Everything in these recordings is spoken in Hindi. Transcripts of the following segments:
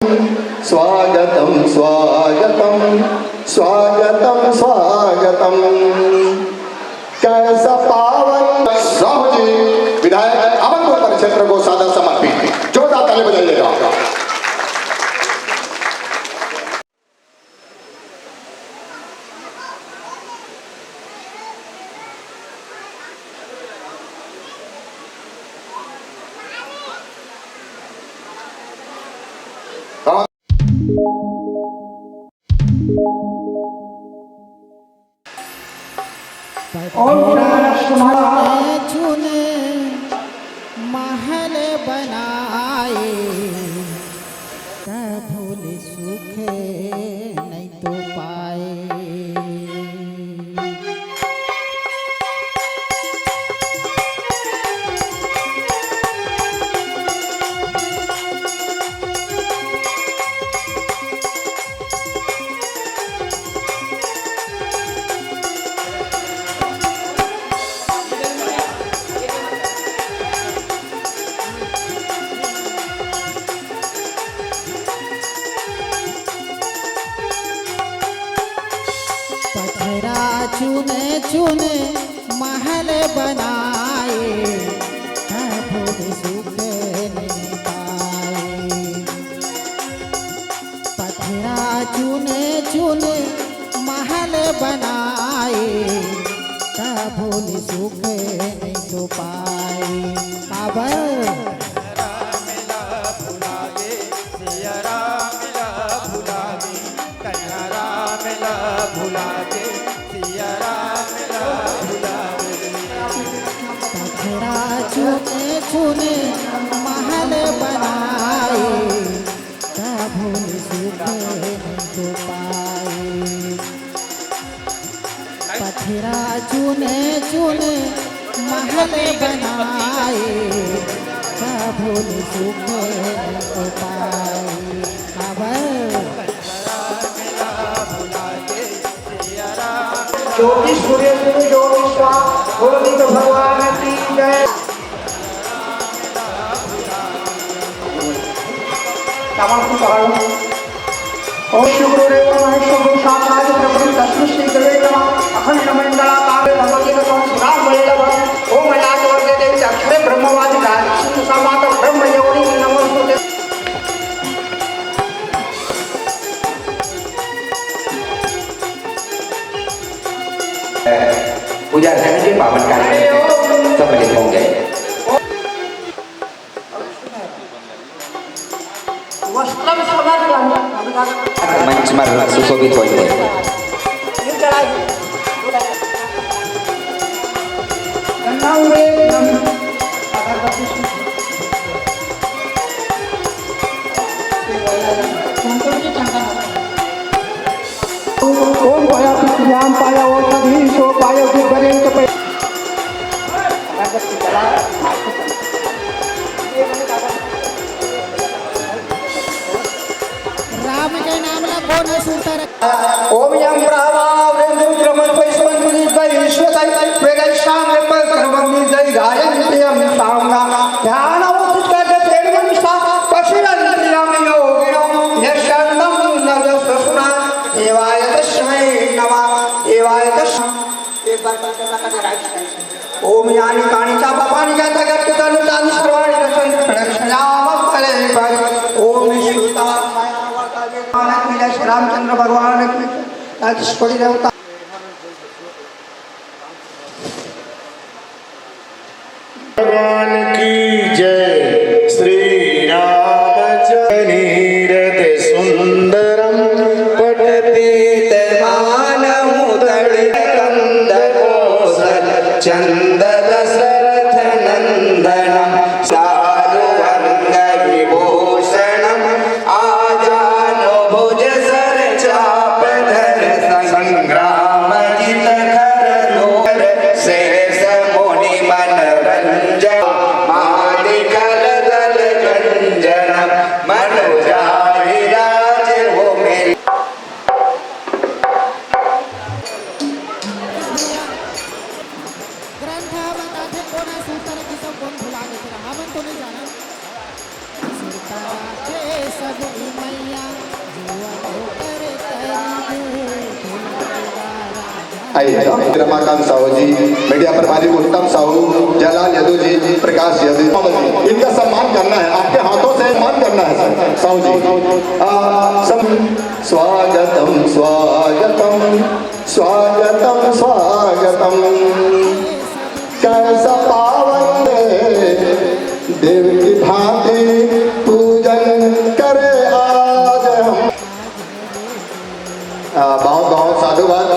स्वागतम स्वागतम स्वागतम स्वागतम। कैसा पावन राम जी विधायक अमनपुर परिक्षेत्र को सादर समर्पित। जोरदार ताली बजाइएगा। चुने महल बनाए भूल सुख नहीं तो पाए। चुने चुने महल बनाए भूल सुख नहीं पाए। पथरा चुने चुने महल बनाए भूल सुख नहीं तो पाए। चुने चुने महल बनाए भूल सुख नहीं तो पाए। पथरा चुने चुने महल बनाए भूल सुख नहीं तो पाए। ज्योतिष सूर्य ज्योतिष का बोली तो भगवान की जय। ओम शुक्रेव महेश्वर साक्षात् प्रभु तस्मै श्री गुरुवे नमः। अखंड मंडलाकार भगवती का सुनाम वैलव ओम अनाथ वर्गे देवी अक्षर ब्रह्मवादी राजसिंह समात ब्रह्म योनि नमोस्तुते। पूजा अर्चना के पावन कार्य सम्मिलित होंगे। मंच पर सुशोभित होंगे। ओम पाया पृथ्व्याम पाया ओषधि सो पाया दुर्गरेण पे राम के नाम ला बोन सुतर। ओम यम ब्रह्मा वृंदु ब्रह्मण वैश्वनि वैश्वतै वेदैशाम कर्मणि जय गायन्त्यम सामना ध्यान उत्कट प्रेम सा पशिरन्त्यम योगिनो यशन्दम नजसुना देवाय तस्मै नमः। देवाय तस्मै एक बार करना राइट। ओम यानि कानि च पापानि च जगत् के तनु तानि सर्वाणि रचन प्रदक्षिणाम फले पर। ओम विष्णुता माया श्री रामचंद्र भगवान की देवता भगवान की जय। श्री रामचंद्र नीरद सुंदरम पठतीत कंद कौशल चंद दशरथ नंदनम सारु अंग विभूषणम आजानो भुज सर चाप धर संग्राम जित कर लोर शेष मुनि मनोरंजन मालिकल दल गंजन मनोजा विराज हो आइए रमाकांत साहू जी, मीडिया प्रभारी उत्तम साहू, जलाल यदु जी, प्रकाश यदु, इनका सम्मान करना है, आपके हाथों से सम्मान करना है सर साहू जी। स्वागतम स्वागतम स्वागतम स्वागतम, कैसा पावन देव की भांति पूजन करे आज हम। बहुत बहुत साधुवाद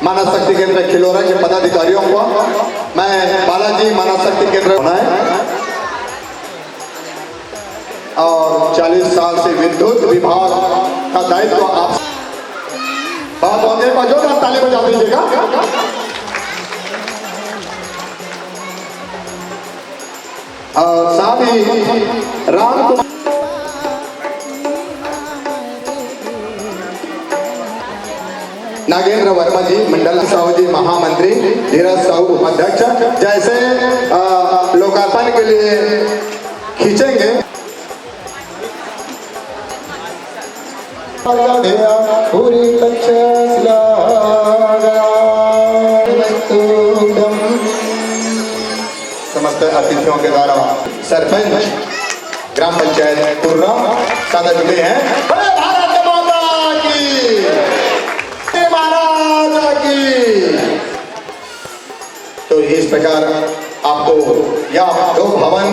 मानव शक्ति केंद्र खिलौना के पदाधिकारियों को। मैं बालाजी मानव शक्ति केंद्र है और 40 साल से विद्युत विभाग का दायित्व आप बहुत एक बार जोरदार ताली बजा दीजिएगा। और साथ ही राम कुमार नागेंद्र वर्मा जी मंडल साहू जी महामंत्री, धीरज साहू उपाध्यक्ष, जैसे लोकार्पण के लिए खींचेंगे। पूरी समस्त अतिथियों के द्वारा सरपंच ग्राम पंचायत कुर्रा सादा जुटे हैं। भारत माता की, महाराज की। तो इस प्रकार आपको यह दो भवन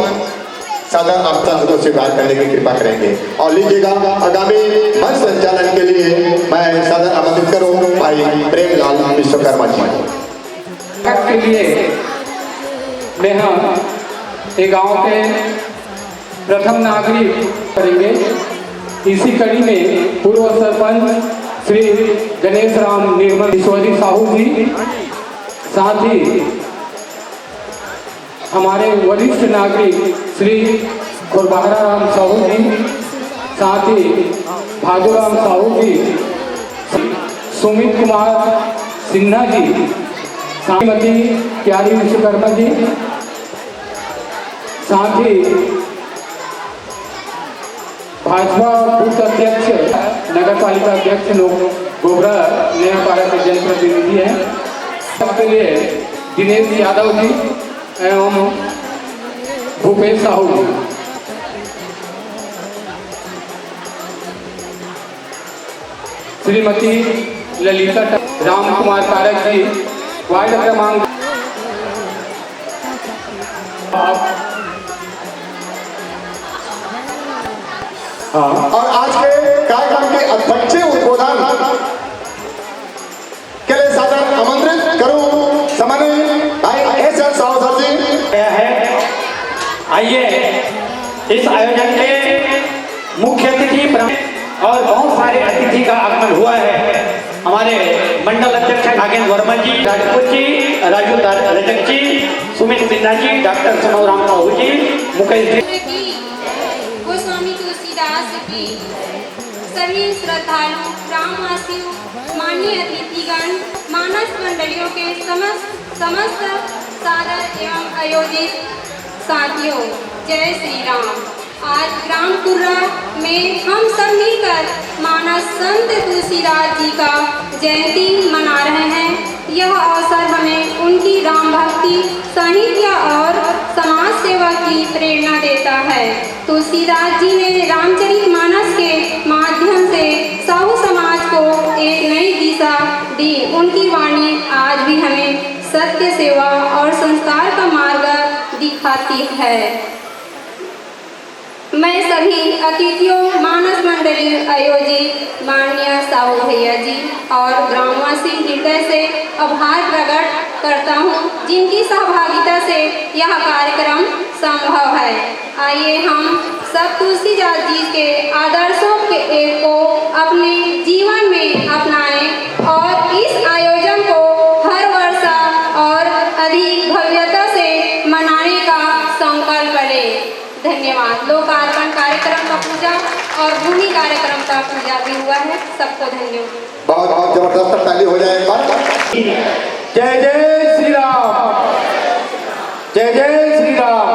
सादर आपका स्वीकार करने की कृपा करेंगे। और लीजिएगा आगामी मंच संचालन के लिए मैं सादर आमंत्रित करूँ भाई प्रेमलाल विश्वकर्मा जी के लिए। मैं ये गांव के प्रथम नागरिक करेंगे। इसी कड़ी में पूर्व सरपंच श्री गणेश राम निर्मल ईश्वरी साहू जी, साथ ही हमारे वरिष्ठ नागरिक श्री खुरबहरा राम साहू जी, साथ ही भादुराम साहू जी, सुमित कुमार सिन्हा जी, श्रीमती प्यारी विश्वकर्मा जी, साथ ही भाजपा बूथ अध्यक्ष नगर पालिका अध्यक्ष गोबरा नया पारा के जनप्रतिनिधि हैं। सबके लिए दिनेश यादव जी एवं भूपेश साहू जी। श्रीमती ललिता राम कुमार कारक जी, वार्ड क्रमांक। और आज के कार्यक्रम के अध्यक्ष उद्बोधन के लिए सादर आमंत्रित करूं सम्मानीय भाई एस एल साहू सर जी है। आइए, इस आयोजन के मुख्य अतिथि और बहुत सारे अतिथि का आगमन हुआ है। हमारे मंडल अध्यक्ष नागेंद्र वर्मा जी, राजपूत जी, राजू रजक जी, सुमित सिन्हा जी, डॉक्टर सनोराम साहू जी, मुकेश जी, गोस्वामी तुलसीदास की, सभी श्रद्धालु, ग्रामवासियों, माननीय अतिथिगण, मानस मंडलियों के समस्त सादर एवं आयोजित साथियों, जय श्री राम। आज ग्राम कुर्रा में हम सब मिलकर मानस संत तुलसीदास जी का जयंती मना रहे हैं। यह अवसर हमें उनकी राम भक्ति, साहित्य और समाज सेवा की प्रेरणा देता है। तुलसीदास जी ने रामचरितमानस के माध्यम से साहू समाज को एक नई दिशा दी। उनकी वाणी आज भी हमें सत्य, सेवा और संस्कार का मार्ग दिखाती है। मैं सभी अतिथियों, मानस मंडली आयोजित माननीय साहू भैया जी और ग्रामवासी हृदय से आभार प्रकट करता हूँ, जिनकी सहभागिता से यह कार्यक्रम संभव है। आइए हम सब तुलसीदास जी के आदर्शों को अपने जीवन में अपनाएं और इस आयोजन को हर वर्ष और अधिक भव्यता से मनाने का संकल्प करें। धन्यवाद। लोकार्पण कार्यक्रम का पूजा और भूमि कार्यक्रम का पूजा भी हुआ है। सबको धन्यवाद। बहुत बहुत जबरदस्त ताली हो जाए। जय जय श्री राम, जय जय श्री राम।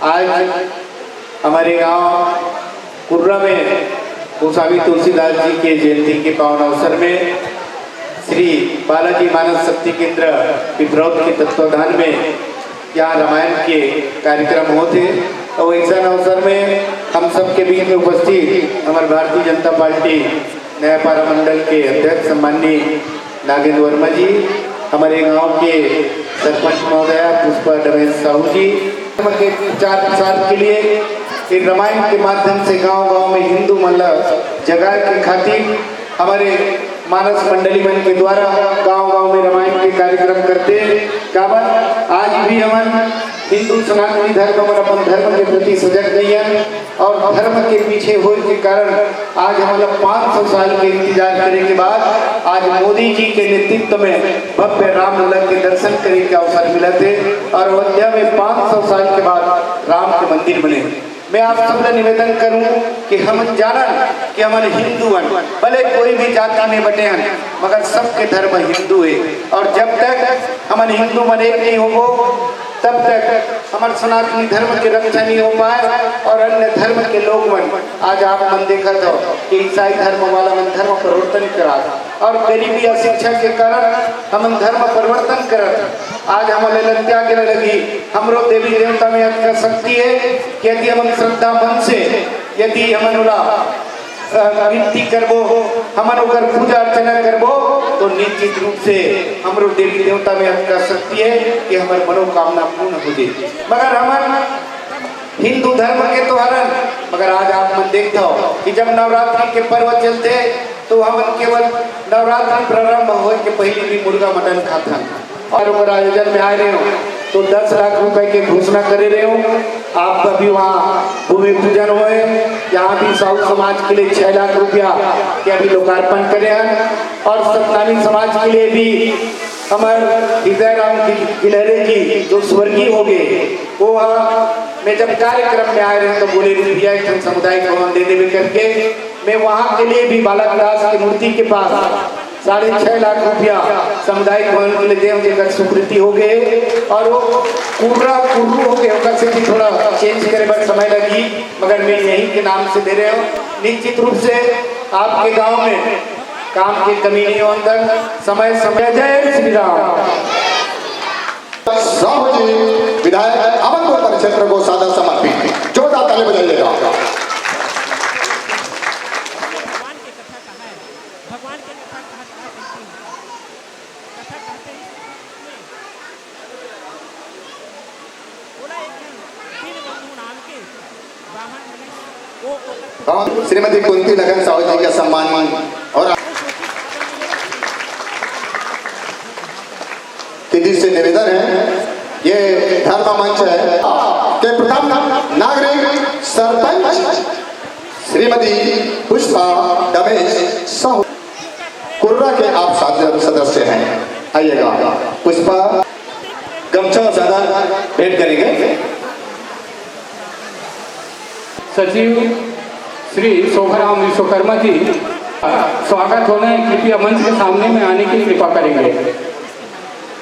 आज हमारे गांव कुर्रा में गोस्वामी तुलसीदास जी के जयंती के पावन अवसर में श्री बालाजी मानस शक्ति केंद्र पिपरौद के तत्वाधान में यहाँ रामायण के कार्यक्रम होते और ऐसा अवसर में हम सब के बीच में उपस्थित हमारे भारतीय जनता पार्टी नयापारा मंडल के अध्यक्ष सम्माननीय नागेंद्र वर्मा जी, हमारे गांव के सरपंच महोदया पुष्पा डमेश साहू जी के प्रचार प्रसार के लिए इस रामायण के माध्यम से गांव-गांव में हिंदू मतलब जगह के खातिर हमारे मानस मंडली मन के द्वारा गांव-गांव में रामायण के कार्यक्रम करते काबर आज भी हम हिंदू सनातनी धर्म और अपन धर्म के प्रति सजग नहीं है और धर्म के पीछे होने के कारण आज हमारा 500 साल के इंतजार करने के बाद आज मोदी जी के नेतृत्व में भव्य रामलला के दर्शन करने का अवसर मिला थे और अयोध्या में 500 साल के बाद राम के मंदिर बने। मैं आप सबसे निवेदन करूं कि हम जानन कि हमारे हिंदू हैं, भले कोई भी जाति में बटे हैं मगर सबके धर्म हिंदू है और जब तक हमारे हिंदू मन एक नहीं होगो तब तक हमारे सनातनी धर्म की रक्षा नहीं हो पाए और अन्य धर्म के लोग मन आज आप मन देखा था कि ईसाई धर्म वाला मन धर्म परिवर्तन करा और गरीबी और शिक्षा के कारण हम धर्म परिवर्तन करत आज हमारे लत्या के लगी हमरो देवी देवता में अत्य शक्ति है कि यदि हम श्रद्धा मन से यदि हम विनती करबो हमन ओकर पूजा अर्चना करबो तो निश्चित रूप से हमरो देवी देवता में अत्य शक्ति है कि हमार मनोकामना पूर्ण हो जाए। मगर हमार हिंदू धर्म के तो हरण मगर आज आप मन देखते हो कि जब नवरात्रि के पर्व चलते तो हम केवल नवरात्रि प्रारंभ हो के पहले भी मुर्गा मटन खाता और वो आयोजन में आ रहे हो तो 10 लाख रुपए की घोषणा कर रहे हो। आप अभी वहाँ भूमि पूजन हुए, यहाँ भी साहू समाज के लिए 6 लाख रुपया के अभी लोकार्पण करे हैं और सतनामी समाज के लिए भी हमारे हृदय राम गिलहरे जी जो स्वर्गीय हो गए वो मैं जब कार्यक्रम में आए रहे तो बोले रुपया एक सामुदायिक भवन दे देवे करके मैं वहाँ के लिए भी बालक दास की मूर्ति के पास 6.5 लाख रुपया सामुदायिक भवन के लिए देव स्वीकृति हो गए और वो कुर्रा कुर्रू हो गए से भी थोड़ा चेंज करे बट समय लगी मगर मैं यही के नाम से दे रहे हूँ। निश्चित रूप से आपके गांव में काम की कमी नहीं हो अंदर समय समय। जय श्री राम। साहू जी विधायक अमनपुर परिक्षेत्र को सादा समर्पित जोरदार ताली बजाइएगा। श्रीमती कुंती लगन साहू जी का सम्मान और से निवेदन है ये धर्म मंच है के प्रथम नागरिक सरपंच श्रीमती पुष्पा डमेश साहू कुर्रा के आप सदस्य हैं। आइएगा पुष्पा गमछा सादा भेंट करेंगे। सचिव श्री शोभाराम विश्वकर्मा जी स्वागत होना है, कृपया मंच के सामने में आने की कृपा करेंगे।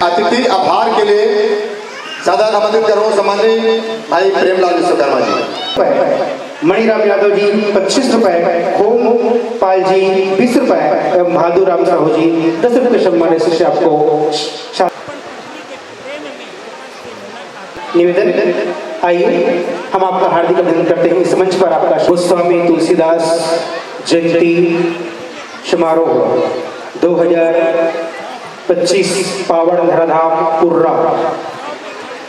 अतिथि आभार के लिए सादा आमंत्रित करो सम्मानित भाई प्रेमलाल विश्वकर्मा जी। मणिराम यादव जी 25 रुपए, होम पाल जी 20 रुपए एवं बहादुर राम साहू जी 10 रुपए सम्मान से आपको निवेदन। आइए हम आपका हार्दिक अभिनंदन करते हैं। इस मंच पर आपका गोस्वामी तुलसीदास जयंती समारोह 2025 पावन धराधाम कुर्रा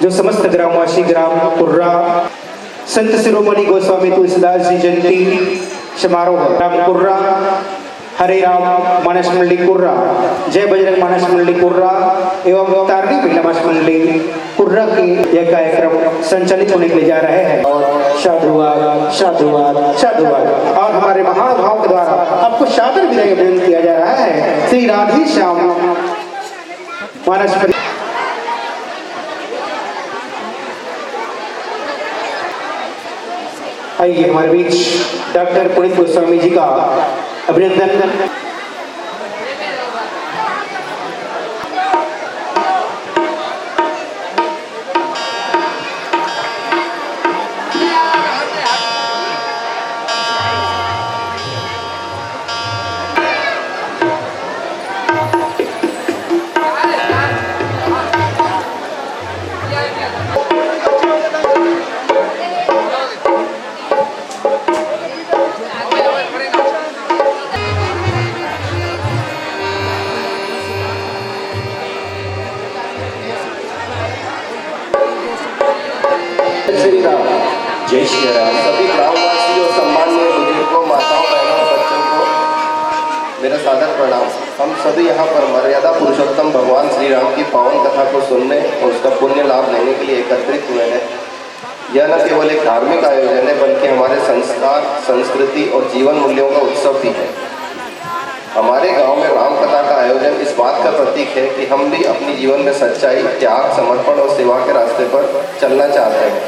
जो समस्त ग्रामवासी ग्राम कुर्रा संत शिरोमणि गोस्वामी तुलसीदास जी जयंती समारोह ग्राम कुर्रा हरे राम मानस मंडली कुर्रा, जय बजरंग मानस मंडली कुर्रा एवं तारणी महिला मानस मंडली कुर्रा के यह कार्यक्रम संचालित होने के लिए जा रहे हैं और साधुवाद साधुवाद साधुवाद और हमारे महानुभाव के द्वारा आपको सादर विदाई अभिनंदन किया जा रहा है। श्री राधे श्याम मानस। आइए हमारे बीच डॉक्टर पुनीत गोस्वामी जी का अभिनंदन। श्री राम। सभी ग्रामवासी और सम्मानीय बुजुर्गों, माताओं, बहनों और बच्चों को मेरा सादर प्रणाम। हम सभी यहाँ पर मर्यादा पुरुषोत्तम भगवान श्री राम की पावन कथा को सुनने और उसका पुण्य लाभ लेने के लिए एकत्रित हुए हैं। यह न केवल एक धार्मिक आयोजन है बल्कि हमारे संस्कार, संस्कृति और जीवन मूल्यों का उत्सव भी है। हमारे गांव में राम कथा का आयोजन इस बात का प्रतीक है कि हम भी अपने जीवन में सच्चाई, त्याग, समर्पण और सेवा के रास्ते पर चलना चाहते हैं।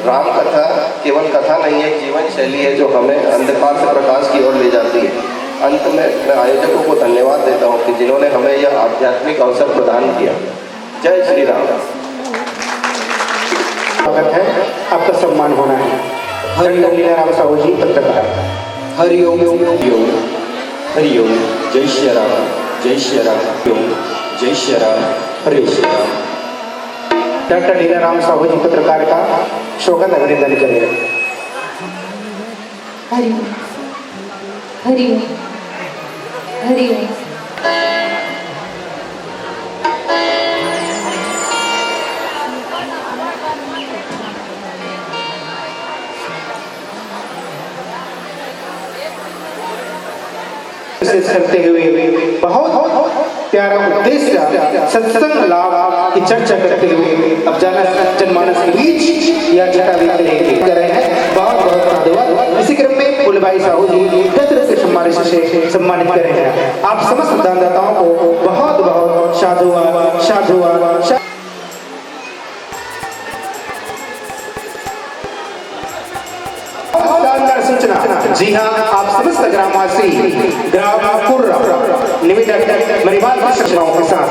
राम कथा केवल कथा नहीं है, जीवन शैली है जो हमें अंधकार से प्रकाश की ओर ले जाती है। अंत में मैं आयोजकों को धन्यवाद देता हूँ कि जिन्होंने हमें यह आध्यात्मिक अवसर प्रदान किया। जय श्री राम। स्वागत है, आपका सम्मान होना है। हरिओम लीलाराम साहू जी, पत्रकार। हरिओम हरिओम। जय श्री राम, जय श्री राम, जय श्री राम, हरे श्री राम। डॉक्टर लीलाराम साहू जी पत्रकार का स्वागत अभिनंदन करें। हरिओम हरिओम हरिओम। करते हुए बहुत प्यारा उद्देश्य सत्संग लाभ की चर्चा करते हुए अब जनमानस के बीच यह जटा कर रहे हैं। बहुत बहुत साधुवाद। इसी क्रम में फूलबाई साहू जी के सम्मान से सम्मानित कर रहे हैं। आप समस्त दानदाताओं को बहुत बहुत साधुवाद साधुवाद। सूचना। जी हाँ, आप समस्त ग्रामवासी ग्रामपुर निवेदक मरिवाल की सभाओं के साथ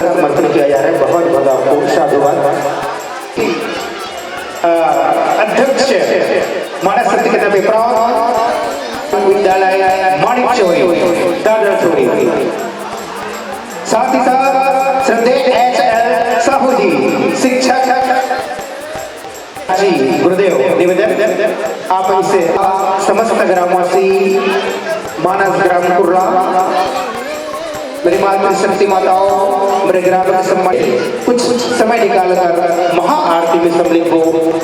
समर्थन किया जा रहा है। बहुत बहुत आपको साधुवाद। अध्यक्ष मानस सत्य के पेपर विद्यालय माणिक चोरी दादर चोरी, साथ ही साथ श्रद्धेय HL साहू जी शिक्षक जी गुरुदेव निवेदन आप इसे समस्त ग्रामवासी मानस ग्राम कुर्रा मेरी माता शक्ति माताओं मेरे ग्राम के सम्मान कुछ समय निकालकर महाआरती में सम्मिलित हो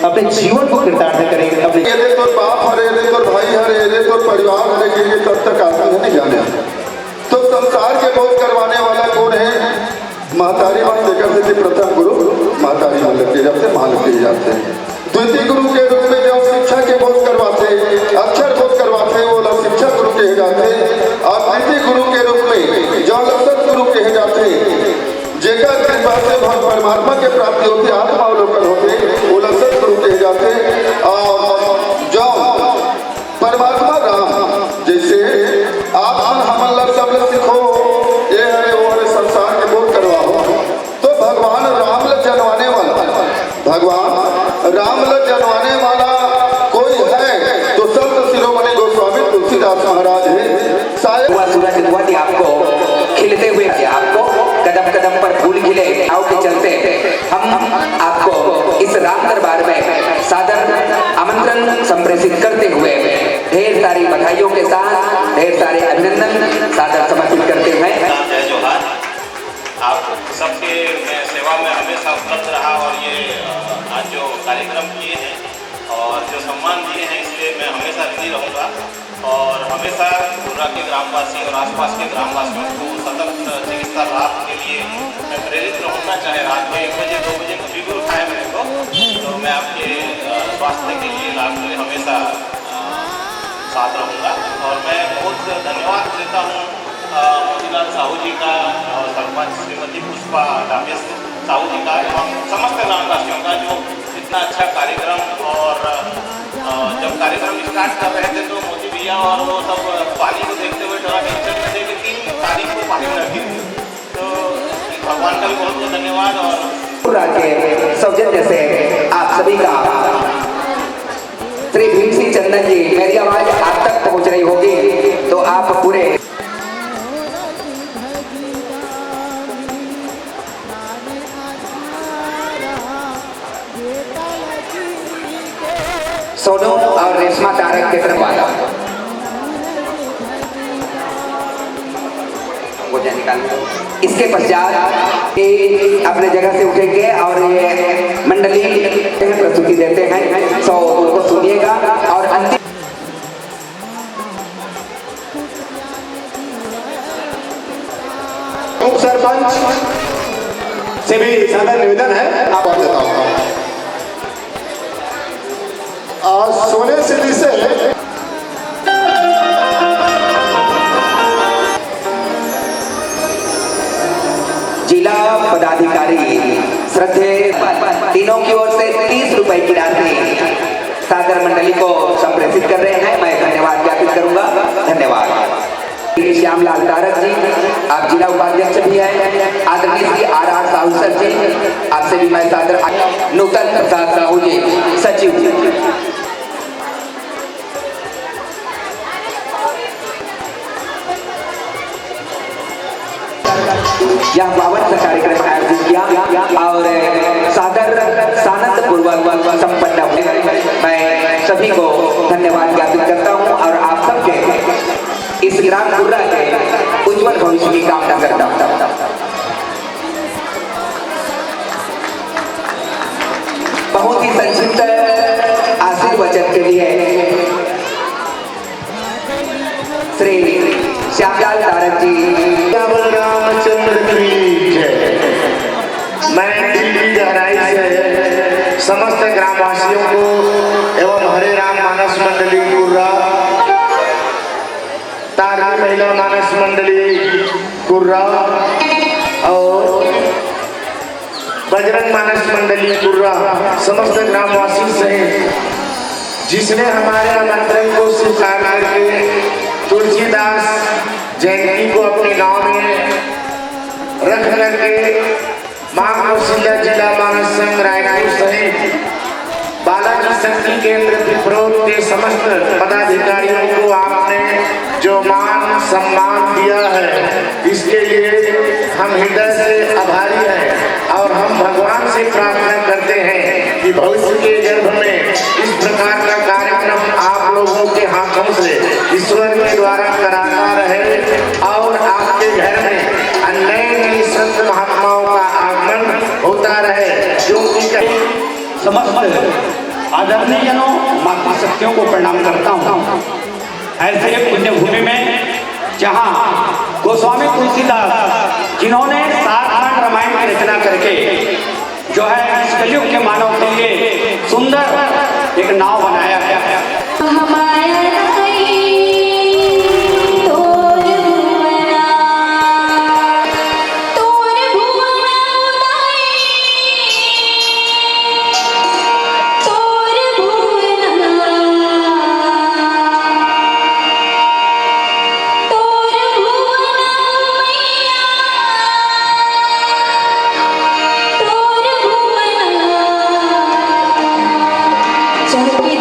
अपने जीवन को कृतार्थ करें। अपने ये तो बाप हरे, ये तो भाई हरे, ये तो परिवार हरे के लिए कब तक आता है नहीं जाने। तो संसार के बोध करवाने वाला कौन है? महतारी मान लेकर देते प्रथम गुरु महतारी मान लगते जब से मान ले जाते हैं। द्वितीय गुरु के रूप में जब शिक्षा के बोध करवाते, अक्षर बोध करवाते, वो लोग शिक्षक गुरु कहे जाते। और तृतीय गुरु के रूप में जो लक्षण गुरु कहे जाते, जेकर कृपा से परमात्मा के प्राप्ति होती, आत्मावलोकन होते, वो लक्षण गुरु कहे जाते। और जो परमात्मा राम जैसे आप हम सब सिखो ये हरे वो हरे संसार के बोध करवाओ, तो भगवान राम ल जनवाने वाला, भगवान राम ल जनवाने वाला कोई है तो संत शिरोमणि गोस्वामी तुलसीदास महाराज है। शायद सूरज दुआती आपको खिलते हुए, आपको कदम कदम पर फूल खिले आओ के चलते हम आपको इस राम दरबार में सादर आमंत्रण संप्रेषित करते हुए ढेर सारी बधाइयों के साथ ढेर सारे अभिनंदन सादर समर्पित करते हैं। जय जोहार। आप सबके सेवा में हमेशा उपलब्ध रहा और ये आज जो कार्यक्रम किए हैं और जो सम्मान दिए हैं इसलिए मैं हमेशा ऋणी रहूँगा और हमेशा पूरा के ग्रामवासी और आसपास के ग्रामवासियों को सतत चिकित्सा लाभ के लिए मैं प्रेरित रहूँगा। चाहे रात में 1 बजे 2 बजे कुछ भी उठाए मेरे को, तो मैं आपके स्वास्थ्य के लिए लाभ के लिए हमेशा साथ रहूँगा। और मैं बहुत धन्यवाद देता हूँ मोतीलाल साहू जी का और सरपंच श्रीमती पुष्पा रामेश साहू जी का एवं समस्त ग्रामवासियों का जो इतना अच्छा कार्यक्रम। और जब कार्यक्रम स्टार्ट कर रहे थे तो मोदी भैया और वो सब पानी को देखते हुए थोड़ा टेंशन में थे कि 3 तारीख को पानी में रखी थी। तो भगवान का भी बहुत बहुत धन्यवाद। और के सौजन्य से आप सभी का श्री भीम सिंह चंदन जी, मेरी आवाज आप तक पहुंच रही होगी तो आप पूरे सोनू और रेशमा तारक के तरफ वाला वो निकाल इसके पश्चात ये अपने जगह से उठेंगे और ये मंडली प्रस्तुति देते हैं, सो उनको सुनिएगा। और अंतिम उप सरपंच से भी सादर निवेदन है, आप और देता हूँ। सोने सिटी से जिला पदाधिकारी श्रद्धे तीनों की ओर से 30 रुपए की राशि सागर मंडली को संप्रेषित कर रहे हैं। मैं धन्यवाद ज्ञापित करूंगा। धन्यवाद। श्यामलाल तारक जी, आप जिला उपाध्यक्ष भी हैं। आदरणीय श्री RR साहू सर जी, आपसे भी मैं सादर। नूतन प्रसाद साहू जी, सचिव जी। यह 52 कार्यक्रम आयोजित किया और सादर सानंद पूर्वक संपन्न हुए। मैं सभी को धन्यवाद ज्ञापित करता हूं और आप सबके इस ग्राम गुर्रा के उज्जवल भविष्य की कामना करता हूं। बहुत ही संक्षिप्त आशीर्वचन के लिए श्री श्यामलाल तारक जी। रामचंद्र की जय। मैं दिल की गहराई से समस्त ग्रामवासियों को एवं हरे राम मानस मंडली कुर्रा, तारणी महिला मानस मंडली कुर्रा और बजरंग मानस मंडली कुर्रा समस्त ग्रामवासी से जिसने हमारे आमंत्रण को स्वीकार करके तुलसीदास जयंती को अपने गांव में रख करके मां कौशल्या जिला मानस संघ रायपुर सहित बालाजी शक्ति केंद्र पिपरोद के समस्त पदाधिकारियों को आपने जो मान सम्मान दिया है, इसके लिए हम हृदय से आभारी हैं और हम भगवान से प्रार्थना करते हैं कि भविष्य के गर्भ में इस प्रकार का कार्यक्रम आप लोगों के हाथों से ईश्वर के द्वारा कराता रहे और आपके घर में नए संत महात्माओं का आगमन होता रहे। क्योंकि समस्त आदरणीय जनों, माता शक्तियों को प्रणाम करता हूँ। ऐसे पुण्य भूमि में जहाँ गोस्वामी तुलसीदास जिन्होंने 7 खंड रामायण की रचना करके जो है इस कलयुग के मानव के लिए सुंदर एक नाव बनाया गया है। चौकी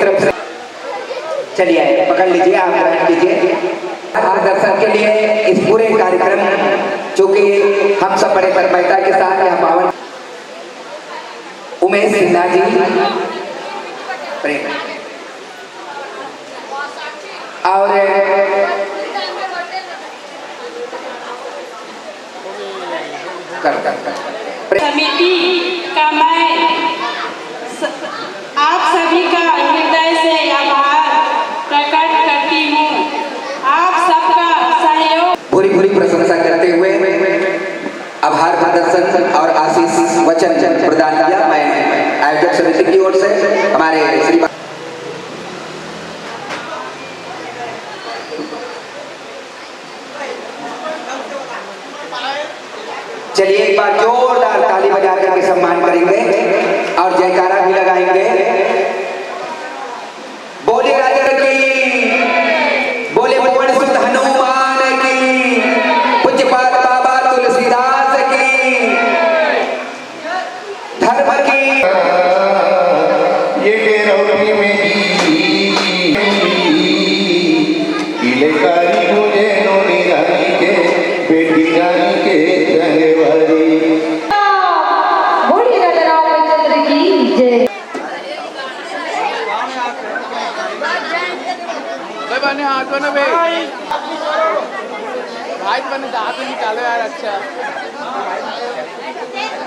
तरफ से चलिए पकड़ लीजिए, आप बैठ लीजिए। दर्शन के लिए इस पूरे कार्यक्रम चूंकि हम सब बड़े तन्मयता के साथ यहाँ पावन उमेश सिन्हा जी प्रेम और समिति का मैं आप सभी का हृदय से आभार प्रकट करती हूँ। आप सबका सहयोग पूरी पूरी प्रशंसा करते हुए आभार प्रदर्शन और आशीष वचन प्रदान किया मैं आयोजक समिति की ओर से हमारे श्री चलिए एक बार जोरदार ताली बजा करके सम्मान करेंगे और जयकारा भी लगाएंगे। बोले राजा की, बोले भुवन सुत हनुमान की, पूज्यपाद बाबा तुलसीदास की, धर्म की। ये डेरौटी में इलेकारी मुझे नोनी रानी के बेटी रानी के धन्यवादी। बोलिए राजा रामचंद्र की जय। हाथ बने भाई बने हाथ निकालो यार। अच्छा